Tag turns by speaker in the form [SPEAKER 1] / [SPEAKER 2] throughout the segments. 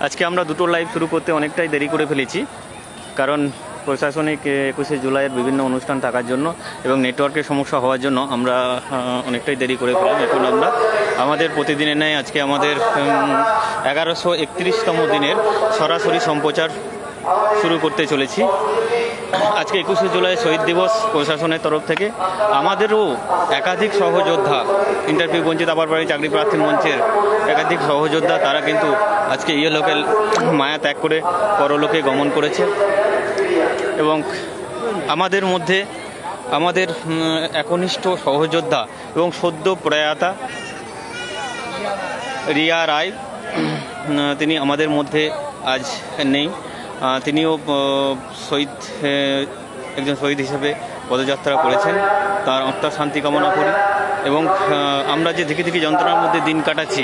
[SPEAKER 1] আজকে আমরা দুটো লাইভ শুরু করতে অনেকটাই দেরি করে ফেলেছি, কারণ প্রশাসনিক 21শে জুলাইয়ের বিভিন্ন অনুষ্ঠান থাকার জন্য এবং নেটওয়ার্কের সমস্যা হওয়ার জন্য আমরা অনেকটাই দেরি করে ফেলাম। এখন আমরা আমাদের প্রতিদিনের ন্যায় আজকে আমাদের 1131তম দিনের সরাসরি সম্প্রচার শুরু করতে চলেছি। আজকে 21শে জুলাই শহীদ দিবস। প্রশাসনের তরফ থেকে আমাদেরও একাধিক সহযোদ্ধা, ইন্টারভিউ বঞ্চিত আবার বাড়ি চাকরি প্রার্থী মঞ্চের একাধিক সহযোদ্ধা, তারা কিন্তু আজকে ইহলোকে মায়া ত্যাগ করে পরলোকে গমন করেছে। এবং আমাদের মধ্যে আমাদের একনিষ্ঠ সহযোদ্ধা এবং সদ্য প্রয়াতা রিয়া রায়, তিনি আমাদের মধ্যে আজ নেই। তিনিও একজন শহীদ হিসেবে পদযাত্রা করেছেন। তার আত্মার শান্তি কামনা করি। এবং আমরা যে ধীকে যন্ত্রণার মধ্যে দিন কাটাচ্ছি,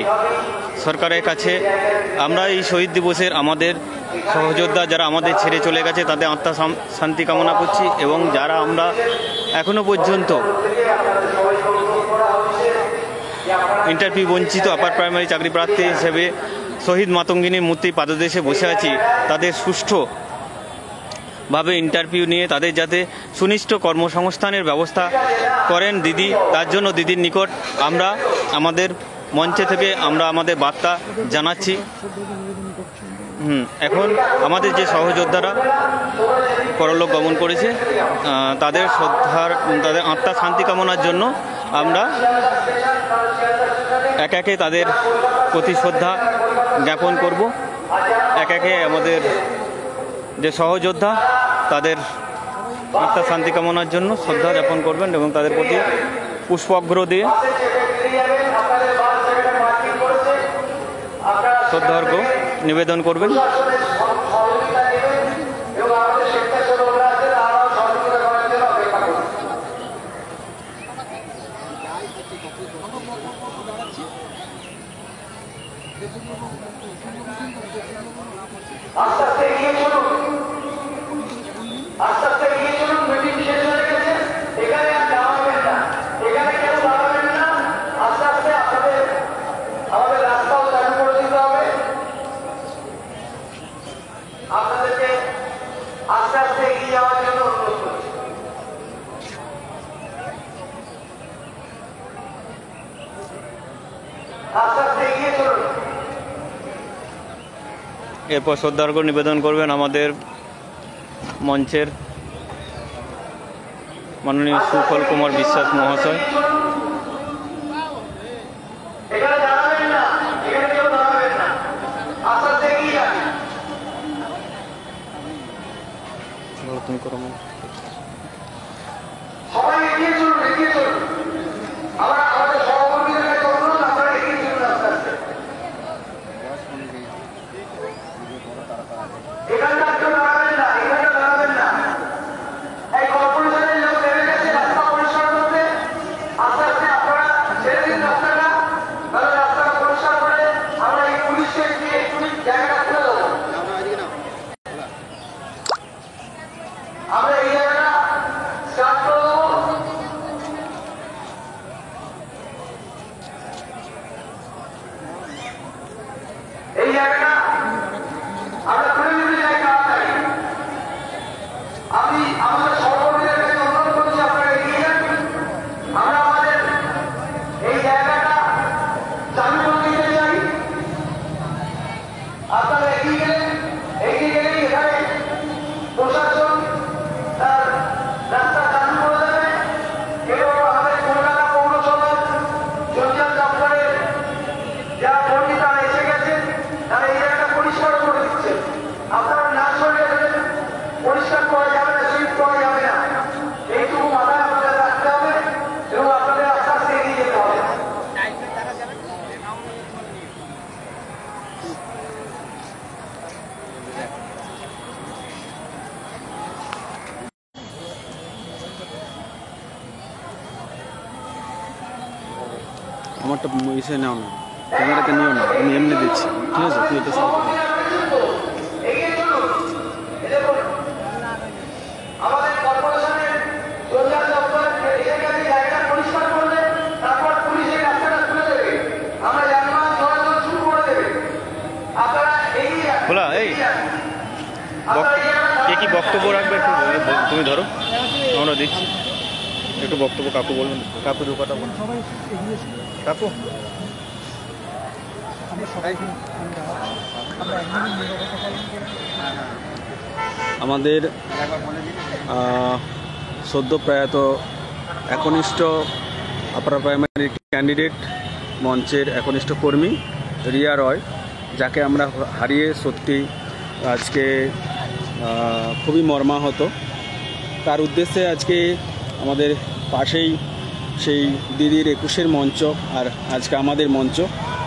[SPEAKER 1] সরকারের কাছে আমরা এই শহীদ দিবসের আমাদের সহযোদ্ধা যারা আমাদের ছেড়ে চলে গেছে তাদের আত্মার শান্তি কামনা করছি। এবং যারা আমরা এখনো পর্যন্ত ইন্টারভিউ বঞ্চিত আপার প্রাইমারি চাকরি প্রার্থী হিসেবে শহীদ মাতঙ্গিনীর মূর্তি পাদদেশে বসে আছি, তাদের সুষ্ঠুভাবে ইন্টারভিউ নিয়ে তাদের যাতে সুনিশ্চিত কর্মসংস্থানের ব্যবস্থা করেন দিদি, তার জন্য দিদির নিকট আমরা আমাদের মঞ্চে থেকে আমরা আমাদের বার্তা জানাচ্ছি। এখন আমাদের যে সহযোদ্ধারা পরলোক গমন করেছে তাদের আত্মার শান্তি কামনার জন্য আমরা একে একে তাদের প্রতি শ্রদ্ধা জ্ঞাপন করব। একে একে আমাদের যে সহযোদ্ধা তাদের আত্মার শান্তি কামনার জন্য শ্রদ্ধা জ্ঞাপন করবেন এবং তাদের প্রতি পুষ্পার্ঘ্য দিয়ে শ্রদ্ধার্ঘ্য নিবেদন করবেন। এরপর শ্রদ্ধার্ঘ্য নিবেদন করবেন আমাদের মঞ্চের মাননীয় সুফল কুমার বিশ্বাস মহাশয়। তুমি করো আমারটা ইসে নাও না, ক্যামেরাকে নিও না, আমি এমনি দিচ্ছি, ঠিক আছে? তুই এটা
[SPEAKER 2] আপনারা এই
[SPEAKER 1] কে কি বক্তব্য রাখবে একটু তুমি ধরো, আমরা দিচ্ছি একটু বক্তব্য। কাকু বলুন, কাকু দু কথা বলুন। কাকু
[SPEAKER 2] আমাদের সদ্য প্রয়াত একনিষ্ঠ আপার প্রাইমারি ক্যান্ডিডেট মঞ্চের একনিষ্ঠ কর্মী রিয়া রয়, যাকে আমরা হারিয়ে সত্যি আজকে খুবই মর্মাহত। তার উদ্দেশ্যে আজকে আমাদের পাশেই সেই দিদির 21-এর মঞ্চ আর আজকে আমাদের মঞ্চ,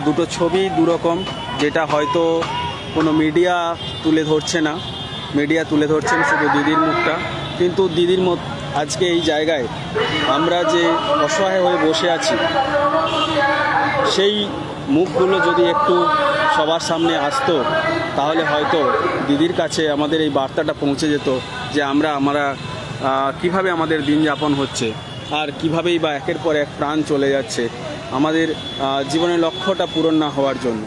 [SPEAKER 2] দুটো ছবি দুরকম, যেটা হয়তো কোনো মিডিয়া তুলে ধরছে না। মিডিয়া তুলে ধরছেন শুধু দিদির মুখটা, কিন্তু দিদির আজকে এই জায়গায় আমরা যে অসহায় হয়ে বসে আছি, সেই মুখগুলো যদি একটু সবার সামনে আসতো, তাহলে হয়তো দিদির কাছে আমাদের এই বার্তাটা পৌঁছে যেত যে আমরা কিভাবে আমাদের দিন যাপন হচ্ছে আর কীভাবেই বা একের পর এক প্রাণ চলে যাচ্ছে আমাদের জীবনের লক্ষ্যটা পূরণ না হওয়ার জন্য।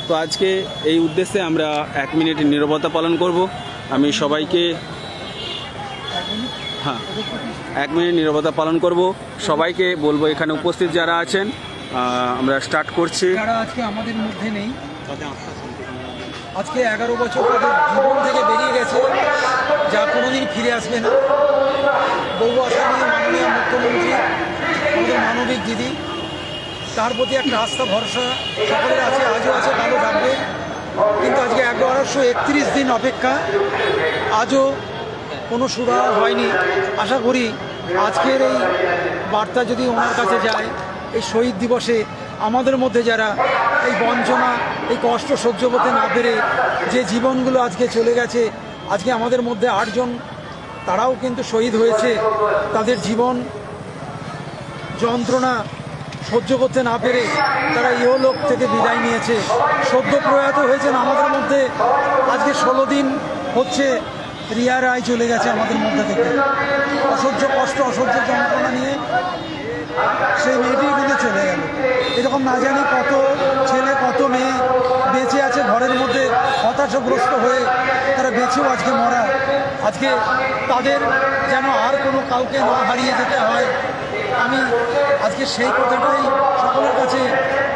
[SPEAKER 2] তো আজকে এই উদ্দেশ্যে আমরা 1 মিনিট নীরবতা পালন করব। আমি সবাইকে 1 মিনিট নীরবতা পালন করব। সবাইকে বলবো এখানে উপস্থিত যারা আছেন, আমরা স্টার্ট করছি।
[SPEAKER 3] যারা আজকে আমাদের মধ্যে নেই, আজকে 11 বছর তাদের জীবন থেকে বেরিয়ে গেছে, যা কোনোদিন ফিরে আসবে না। বহু আশা নিয়ে মাননীয় মুখ্যমন্ত্রী, আমাদের মানবিক দিদি, তার প্রতি একটা আস্থা ভরসা সকলের আছে, আজও আছে, কালও থাকবে। কিন্তু আজকে 1131 দিন অপেক্ষা, আজও কোনো সুরাহা হয়নি। আশা করি আজকের এই বার্তা যদি ওনার কাছে যায়, এই শহীদ দিবসে আমাদের মধ্যে যারা এই বঞ্চনা, এই কষ্ট সহ্য করতে না পেরে যে জীবনগুলো আজকে চলে গেছে, আজকে আমাদের মধ্যে 8 জন তারাও কিন্তু শহীদ হয়েছে, তাদের জীবন যন্ত্রণা সহ্য করতে না পেরে তারা ইহলোক থেকে বিদায় নিয়েছে। সদ্য প্রয়াত হয়েছেন আমাদের মধ্যে, আজকে 16 দিন হচ্ছে রিয়া রায় চলে গেছে আমাদের মধ্যে থেকে। অসহ্য কষ্ট, অসহ্য যন্ত্রণা নিয়ে সেই মেয়েটি কিন্তু চলে গেল। এরকম না জানি কত ছেলে কত মেয়ে বেঁচে আছে ঘরের মধ্যে হতাশাগ্রস্ত হয়ে, তারা বেঁচেও আজকে মরা। আজকে তাদের যেন আর কোনো কাউকে না হারিয়ে যেতে হয়, আমি আজকে সেই কথাটাই সকলের কাছে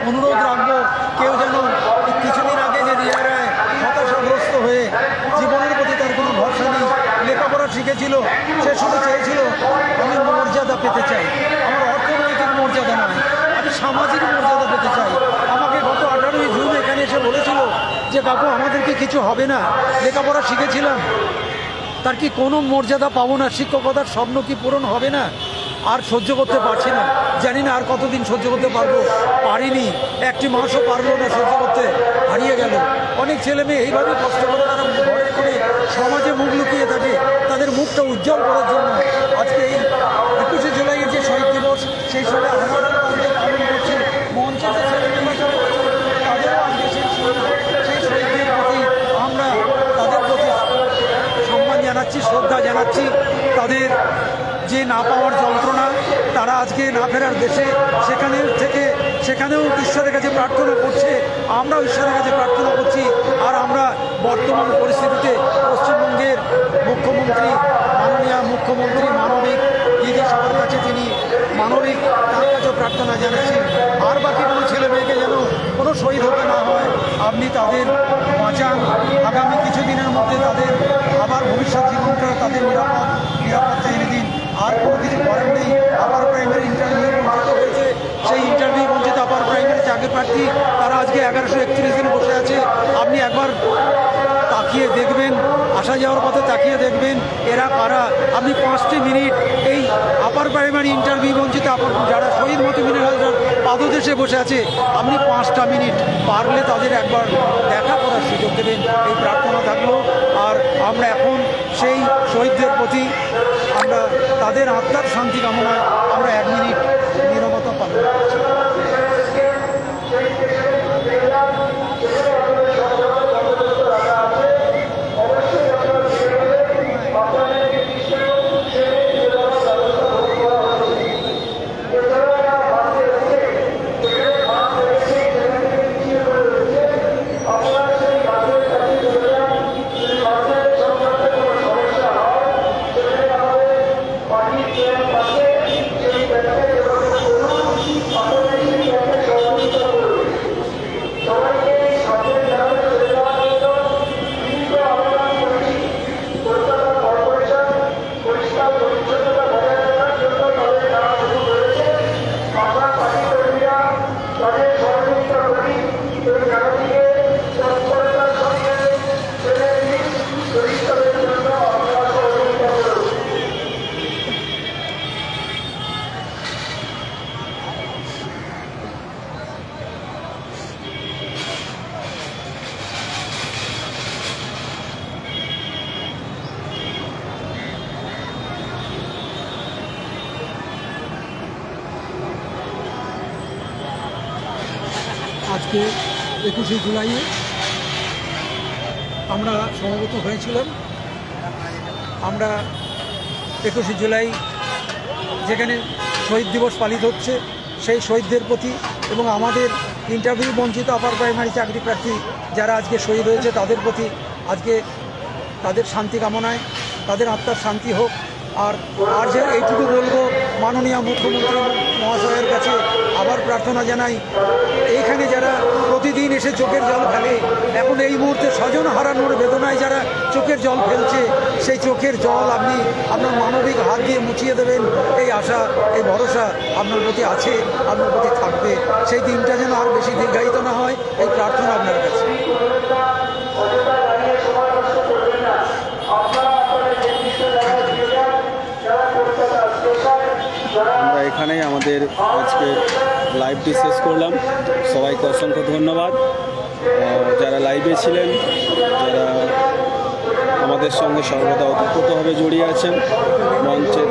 [SPEAKER 3] অনুরোধ রাখবো। কেউ যেন কিছুদিন আগে যে রিয়া রায় হতাশাগ্রস্ত হয়ে জীবনের প্রতি তার কোনো ভরসা নেই, লেখাপড়া শিখেছিল, সে শুধু চেয়েছিল আমি মর্যাদা পেতে চাই, আমার অর্থনৈতিক মর্যাদা নয়, আমি সামাজিক মর্যাদা পেতে চাই। আমাকে গত 18ই জুন এখানে এসে বলেছিল যে কাকু আমাদেরকে কিছু হবে না, লেখাপড়া শিখেছিলাম, তার কি কোনো মর্যাদা পাবো না, শিক্ষকতার স্বপ্ন কি পূরণ হবে না? আর সহ্য করতে পারছি না, জানি না আর কতদিন সহ্য করতে পারবো। পারিনি, 1টি মাসও পারলো না সহ্য করতে, হারিয়ে গেল। অনেক ছেলে মেয়ে এইভাবে কষ্ট করে তারা ঘরে করে সমাজে মুখ লুকিয়ে থাকে, তাদের মুখটা উজ্জ্বল করার জন্য আজকে এই 21শে জুলাইয়ের যে শহীদ দিবস, সেই সময় আমরা পালন করছি। মঞ্চে যে ছেলেমেয়েরা তাদেরও আজকে সেই শহীদদের প্রতি আমরা তাদের প্রতি সম্মান জানাচ্ছি, শ্রদ্ধা জানাচ্ছি। তাদের যে না পাওয়ার যন্ত্রণা, তারা আজকে না ফেরার দেশে সেখানেও ঈশ্বরের কাছে প্রার্থনা করছে, আমরাও ঈশ্বরের কাছে প্রার্থনা করছি। আর আমরা বর্তমান পরিস্থিতিতে পশ্চিমবঙ্গের মুখ্যমন্ত্রী, মাননীয় মুখ্যমন্ত্রী মানবিক দিদি, সবার কাছে তিনি মানবিক, তার কাছেও প্রার্থনা জানাচ্ছি। আর বাকি কোনো ছেলে মেয়েকে যেন কোনো শহীদ হতে না হয়, আপনি তাদের বাঁচান। আগামী কিছুদিনের মধ্যে তাদের আবার ভবিষ্যৎ জীবনটা তাদের নিরাপত্তা এনে দিন। আর কোনো কিছু করার নেই। আপার প্রাইমারি ইন্টারভিউ বঞ্চিত হয়েছে, সেই ইন্টারভিউ বঞ্চিত আপার প্রাইমারি চাকরি প্রার্থী তারা আজকে 1131 দিন বসে আছে। আপনি একবার তাকিয়ে দেখবেন, আসা যাওয়ার পথে তাকিয়ে দেখবেন এরা কারা। আপনি 5টি মিনিট এই আপার প্রাইমারি ইন্টারভিউ বঞ্চিত যারা শহীদ মতিমিনের পাদদেশে বসে আছে, আপনি 5টা মিনিট পারলে তাদের একবার দেখা করার সুযোগ দেবেন, এই প্রার্থনা থাকলো। আর আমরা এখন সেই শহীদদের প্রতি আমরা তাদের আত্মার শান্তি কামনায় আমরা 1 মিনিট নীরবতা পালন করছি। আজকে 21শে জুলাইয়ে আমরা সমবেত হয়েছিলাম। আমরা 21শে জুলাই যেখানে শহীদ দিবস পালিত হচ্ছে, সেই শহীদদের প্রতি এবং আমাদের ইন্টারভিউ বঞ্চিত আপার প্রাইমারি চাকরি প্রার্থী যারা আজকে শহীদ হয়েছে তাদের প্রতি আজকে তাদের শান্তি কামনায়, তাদের আত্মার শান্তি হোক। আর যে এইটুকু বলবো, মাননীয় মুখ্যমন্ত্রী মহাশয়ের কাছে আবার প্রার্থনা জানাই, এইখানে যারা প্রতিদিন এসে চোখের জল ফেলে, এখন এই মুহূর্তে স্বজন হারানোর বেদনায় যারা চোখের জল ফেলছে, সেই চোখের জল আপনি আপনার মানবিক হাত দিয়ে মুছিয়ে দেবেন, এই আশা, এই ভরসা আপনার প্রতি আছে, আপনার প্রতি থাকবে। সেই দিনটা যেন আর বেশি দীর্ঘায়িত না হয়, এই প্রার্থনা আপনার কাছে।
[SPEAKER 2] আমরা এখানেই আমাদের আজকে লাইভটি শেষ করলাম। সবাইকে অসংখ্য ধন্যবাদ যারা লাইভে ছিলেন, যারা আমাদের সঙ্গে সর্বদা ওতপ্রোতভাবে জড়িয়ে আছেন। মঞ্চের